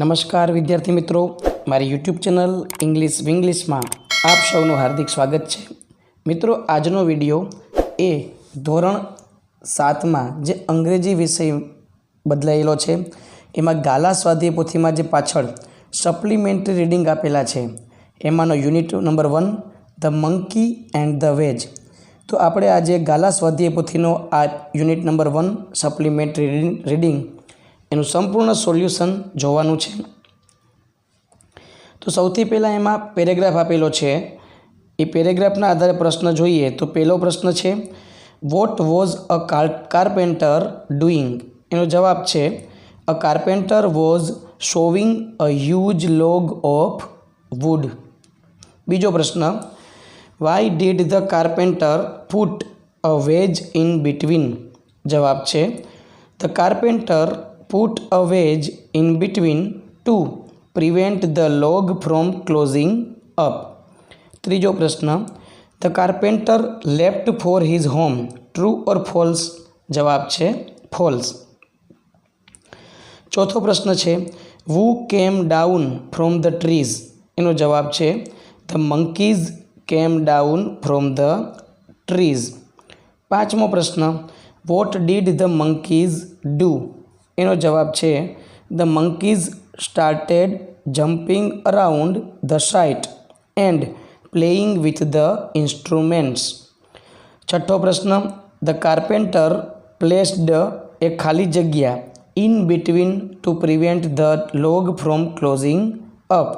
નમસ્કાર વિદ્યાર્થી મિત્રો, મારી યુટ્યુબ ચેનલ ઇંગ્લિશ વિંગ્લિશમાં આપ સૌનું હાર્દિક સ્વાગત છે. મિત્રો, આજનો વિડીયો એ ધોરણ 7માં જે અંગ્રેજી વિષય બદલાયેલો છે એમાં ગાલા સ્વાધ્યાય પોથીમાં જે પાછળ સપ્લિમેન્ટરી રીડિંગ આપેલા છે એમાંનો unit number 1 the monkey and the wedge. તો આપણે આજે ગાલા સ્વાધ્યાય પોથીનો આ યુનિટ નંબર 1 સપ્લિમેન્ટરી રીડિંગ એનું સંપૂર્ણ સોલ્યુશન જોવાનું છે. તો સૌથી પહેલાં એમાં પેરેગ્રાફ આપેલો છે. એ પેરેગ્રાફના આધારે પ્રશ્ન જોઈએ તો પહેલો પ્રશ્ન છે, what was a carpenter doing? એનો જવાબ છે, a carpenter was shoving a huge log of wood. બીજો પ્રશ્ન, why did the carpenter put a wedge in between? જવાબ છે, the carpenter put a wedge in between to prevent the log from closing up. ત્રીજો પ્રશ્ન, the carpenter left for his home. True or false? જવાબ છે false. ચોથો પ્રશ્ન છે, who came down from the trees? એનો જવાબ છે, the monkeys came down from the trees. પાંચમો પ્રશ્ન, what did the monkeys do? એનો જવાબ છે, the monkeys started jumping around the site and playing with the instruments. છઠ્ઠો પ્રશ્ન, the carpenter placed a ખાલી જગ્યા in between to prevent the log from closing up.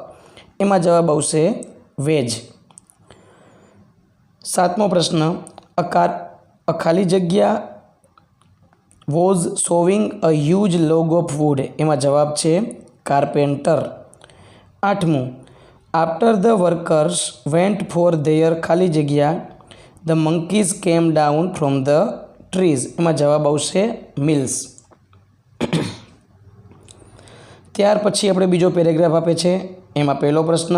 એમાં જવાબ આવશે વેજ. સાતમો પ્રશ્ન, a ખાલી જગ્યા was showing a huge log of wood. એમાં જવાબ છે કાર્પેન્ટર. આઠમું, after the workers went for their ખાલી જગ્યા the monkeys came down from the trees. એમાં જવાબ આવશે મિલ્સ. ત્યાર પછી આપણે બીજો પેરેગ્રાફ આપે છે. એમાં પહેલો પ્રશ્ન,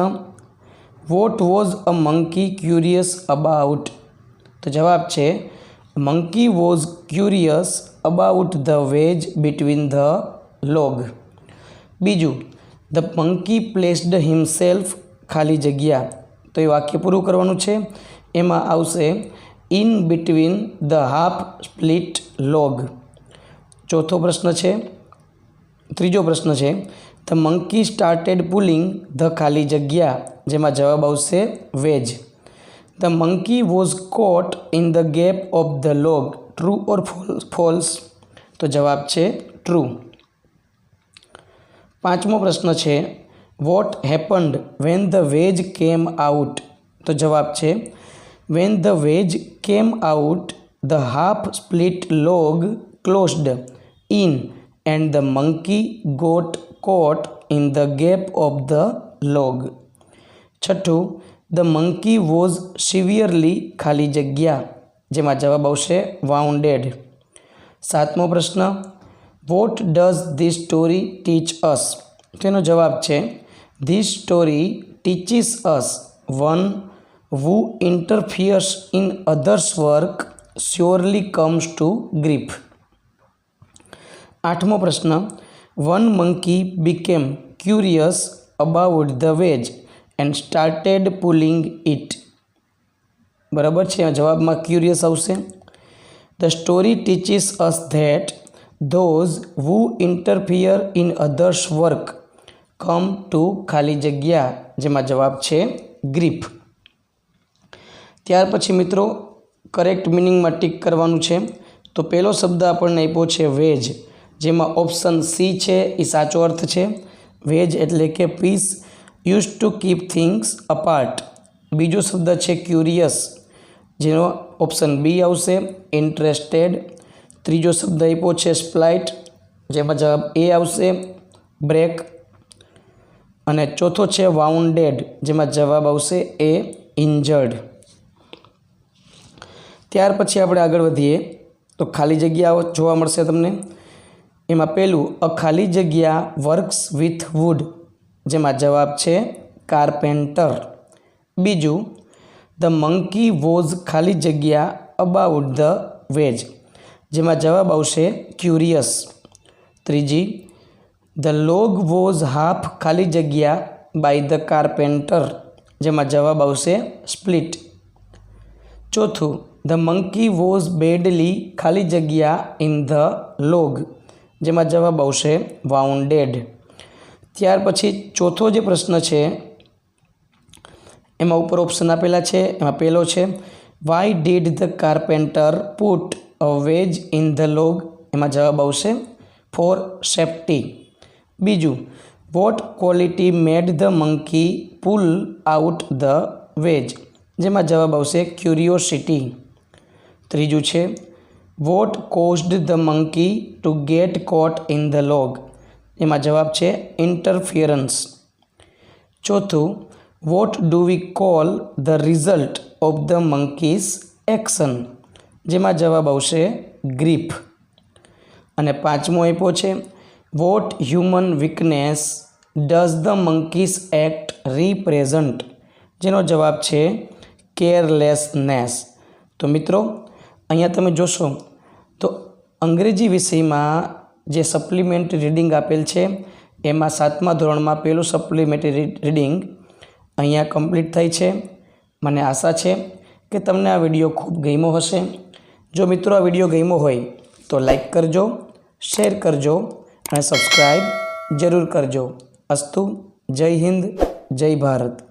what was a monkey curious about? તો જવાબ છે, monkey was curious about the wedge between the log. બીજું, the monkey placed himself ખાલી જગ્યા. તો એ વાક્ય પૂરું કરવાનું છે. એમાં આવશે in between the half split log. ત્રીજો પ્રશ્ન છે, the monkey started pulling the ખાલી જગ્યા. જેમાં જવાબ આવશે wedge. The monkey was caught in the gap of the log. True or false? તો જવાબ છે ટ્રુ. પાંચમો પ્રશ્ન છે, what happened when the wedge came out? તો જવાબ છે, when the wedge came out the half split log closed in and the monkey got caught in the gap of the log. છઠ્ઠું, the monkey was severely ખાલી જગ્યા. જેમાં જવાબ આવશે wounded. સાતમો પ્રશ્ન, what does this story teach us? તેનો જવાબ છે, this story teaches us one who interferes in others' work surely comes to grief. આઠમો પ્રશ્ન, one monkey became curious about the wedge and started pulling it. બરાબર છે, આ જવાબમાં curious આવશે. The story teaches us that those who interfere in others' work come to ખાલી જગ્યા. જેમાં જવાબ છે ગ્રીફ. ત્યાર પછી મિત્રો કરેક્ટ મિનિંગમાં ટીક કરવાનું છે. તો પહેલો શબ્દ આપણને આપ્યો છે વેજ, જેમાં ઓપ્શન સી છે એ સાચો અર્થ છે. વેજ એટલે કે piece use to keep things apart. બીજો શબ્દ છે ક્યુરિયસ, જેનો ઓપ્શન બી આવશે ઇન્ટરેસ્ટેડ. ત્રીજો શબ્દ આપ્યો છે સ્પ્લાઇટ, જેમાં જવાબ એ આવશે બ્રેક. અને ચોથો છે વાઉન્ડેડ, જેમાં જવાબ આવશે એ ઇન્જર્ડ. ત્યાર પછી આપણે આગળ વધીએ તો ખાલી જગ્યાઓ જોવા મળશે તમને. એમાં પહેલું, અ ખાલી જગ્યા વર્ક્સ વિથ વુડ. જેમાં જવાબ છે કાર્પેન્ટર. બીજું, ધ મંકી વોઝ ખાલી જગ્યા અબાઉટ ધ વેજ. જેમાં જવાબ આવશે ક્યુરિયસ. ત્રીજી, ધ લોગ વોઝ હાફ ખાલી જગ્યા બાય ધ કાર્પેન્ટર, જેમાં જવાબ આવશે સ્પ્લિટ. ચોથું, ધ મંકી વોઝ બેડલી ખાલી જગ્યા ઇન ધ લોગ, જેમાં જવાબ આવશે વાઉન્ડેડ. ત્યાર પછી ચોથો જે પ્રશ્ન છે એમાં ઉપર ઓપ્શન આપેલા છે. એમાં પહેલો છે why did the carpenter put a wedge in the log, એમાં જવાબ આવશે ફોર સેફ્ટી. બીજું, what quality made the monkey pull out the wedge, જેમાં જવાબ આવશે ક્યુરિયોસિટી. ત્રીજું છે what caused the monkey to get caught in the log, એમાં જવાબ છે ઇન્ટરફિયરન્સ. ચોથું, what do we call the result of the monkey's action, જેમાં જવાબ આવશે ગ્રીફ. અને પાંચમો આપ્યો છે what human weakness does the monkeys act represent, જેનો જવાબ છે કેરલેસનેસ. તો મિત્રો અહીંયા તમે જોશો તો અંગ્રેજી વિષયમાં જે સપ્લિમેન્ટરી રીડિંગ આપેલ છે એમાં 7મા ધોરણમાં પહેલું સપ્લિમેન્ટરી રીડિંગ અહીંયા કમ્પ્લીટ થઈ છે. મને આશા છે કે તમને આ વિડીયો ખૂબ ગમ્યો હશે. જો મિત્રો આ વિડીયો ગમ્યો હોય તો લાઈક કરજો, શેર કરજો અને સબસ્ક્રાઈબ જરૂર કરજો. અસ્તુ. જય હિન્દ, જય ભારત.